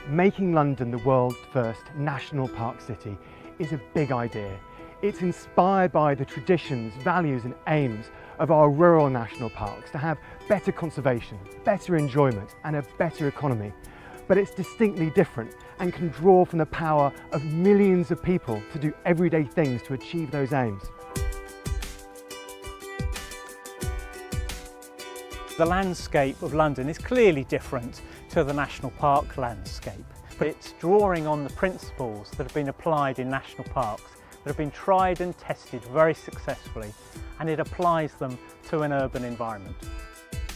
Making London the world's first national park city is a big idea. It's inspired by the traditions, values and aims of our rural national parks to have better conservation, better enjoyment and a better economy. But it's distinctly different and can draw from the power of millions of people to do everyday things to achieve those aims. The landscape of London is clearly different to the national park landscape, but it's drawing on the principles that have been applied in national parks, that have been tried and tested very successfully, and it applies them to an urban environment.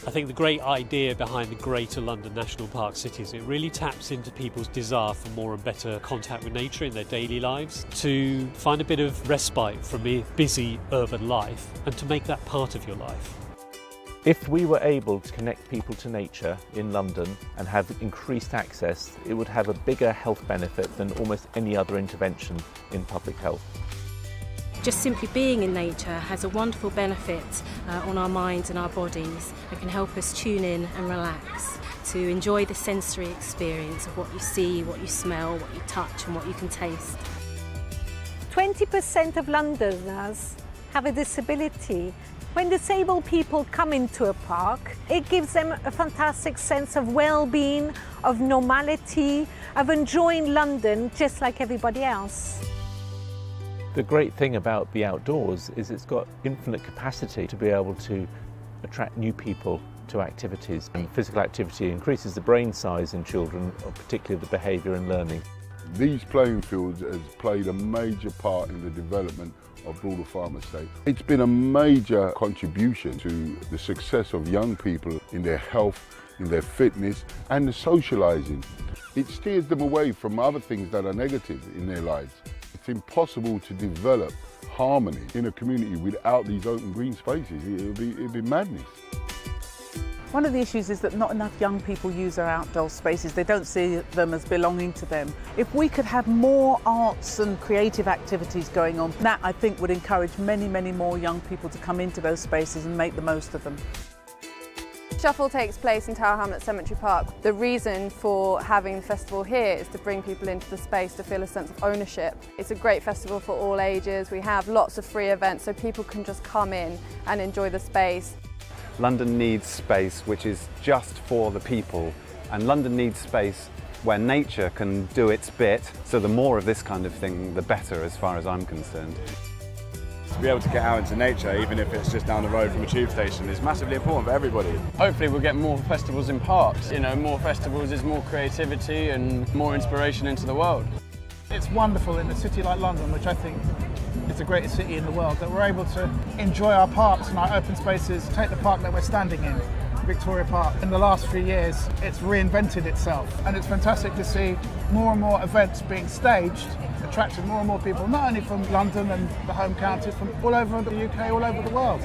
I think the great idea behind the Greater London National Park City is it really taps into people's desire for more and better contact with nature in their daily lives, to find a bit of respite from a busy urban life and to make that part of your life. If we were able to connect people to nature in London and have increased access, it would have a bigger health benefit than almost any other intervention in public health. Just simply being in nature has a wonderful benefit on our minds and our bodies. It can help us tune in and relax, to enjoy the sensory experience of what you see, what you smell, what you touch and what you can taste. 20% of Londoners have a disability. When disabled people come into a park, it gives them a fantastic sense of well-being, of normality, of enjoying London just like everybody else. The great thing about the outdoors is it's got infinite capacity to be able to attract new people to activities. And physical activity increases the brain size in children, particularly the behaviour and learning. These playing fields has played a major part in the development of Broadall Farm Estate. It's been a major contribution to the success of young people in their health, in their fitness and the socialising. It steers them away from other things that are negative in their lives. It's impossible to develop harmony in a community without these open green spaces. It'd be madness. One of the issues is that not enough young people use our outdoor spaces. They don't see them as belonging to them. If we could have more arts and creative activities going on, that I think would encourage many, many more young people to come into those spaces and make the most of them. Shuffle takes place in Tower Hamlets Cemetery Park. The reason for having the festival here is to bring people into the space to feel a sense of ownership. It's a great festival for all ages. We have lots of free events so people can just come in and enjoy the space. London needs space which is just for the people, and London needs space where nature can do its bit, so the more of this kind of thing the better as far as I'm concerned. To be able to get out into nature, even if it's just down the road from a tube station, is massively important for everybody. Hopefully we'll get more festivals in parks. You know, more festivals is more creativity and more inspiration into the world. It's wonderful in a city like London, which I think is the greatest city in the world, that we're able to enjoy our parks and our open spaces. Take the park that we're standing in, Victoria Park. In the last few years, it's reinvented itself, and it's fantastic to see more and more events being staged, attracting more and more people, not only from London and the home counties, from all over the UK, all over the world.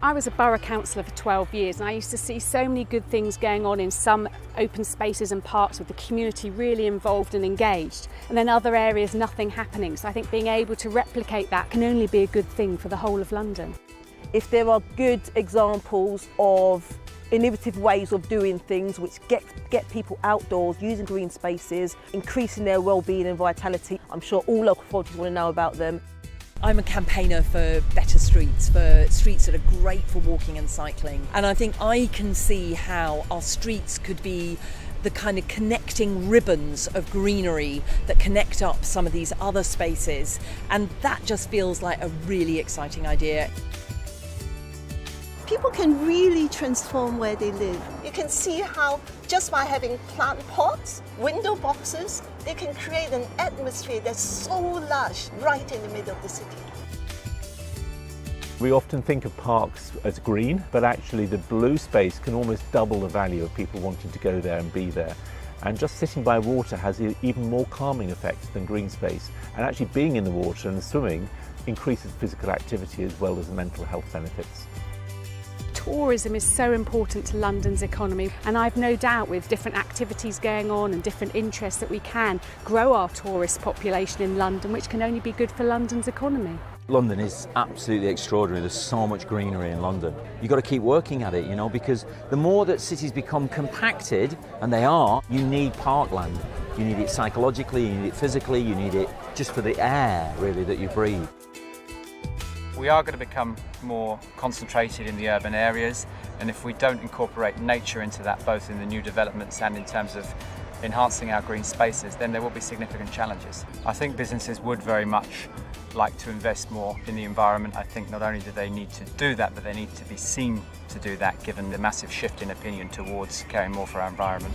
I was a borough councillor for 12 years and I used to see so many good things going on in some open spaces and parks with the community really involved and engaged, and then other areas nothing happening. So I think being able to replicate that can only be a good thing for the whole of London. If there are good examples of innovative ways of doing things which get people outdoors, using green spaces, increasing their well-being and vitality, I'm sure all local authorities want to know about them. I'm a campaigner for better streets, for streets that are great for walking and cycling. And I think I can see how our streets could be the kind of connecting ribbons of greenery that connect up some of these other spaces. And that just feels like a really exciting idea. People can really transform where they live. You can see how just by having plant pots, window boxes, they can create an atmosphere that's so lush right in the middle of the city. We often think of parks as green, but actually the blue space can almost double the value of people wanting to go there and be there. And just sitting by water has even more calming effects than green space. And actually being in the water and swimming increases physical activity as well as the mental health benefits. Tourism is so important to London's economy, and I've no doubt with different activities going on and different interests that we can grow our tourist population in London, which can only be good for London's economy. London is absolutely extraordinary. There's so much greenery in London. You've got to keep working at it, you know, because the more that cities become compacted, and they are, you need parkland. You need it psychologically, you need it physically, you need it just for the air, really, that you breathe. We are going to become more concentrated in the urban areas, and if we don't incorporate nature into that, both in the new developments and in terms of enhancing our green spaces, then there will be significant challenges. I think businesses would very much like to invest more in the environment. I think not only do they need to do that, but they need to be seen to do that, given the massive shift in opinion towards caring more for our environment.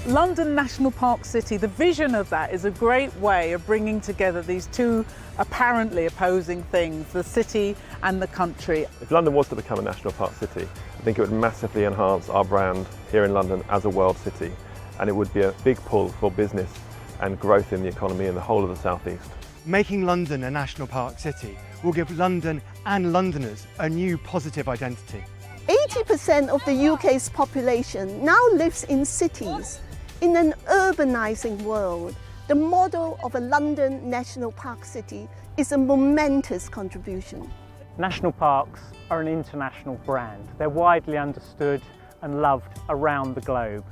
London National Park City, the vision of that is a great way of bringing together these two apparently opposing things, the city and the country. If London was to become a national park city, I think it would massively enhance our brand here in London as a world city, and it would be a big pull for business and growth in the economy in the whole of the South East. Making London a national park city will give London and Londoners a new positive identity. 80% of the UK's population now lives in cities. In an urbanising world, the model of a London National Park City is a momentous contribution. National parks are an international brand. They're widely understood and loved around the globe.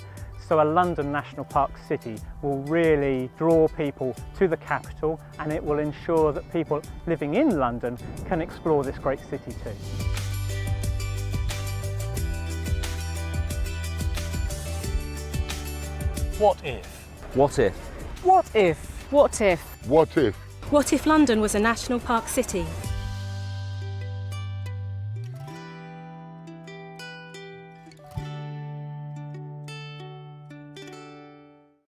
So a London National Park City will really draw people to the capital, and it will ensure that people living in London can explore this great city too. What if? What if? What if? What if? What if? What if London was a national park city?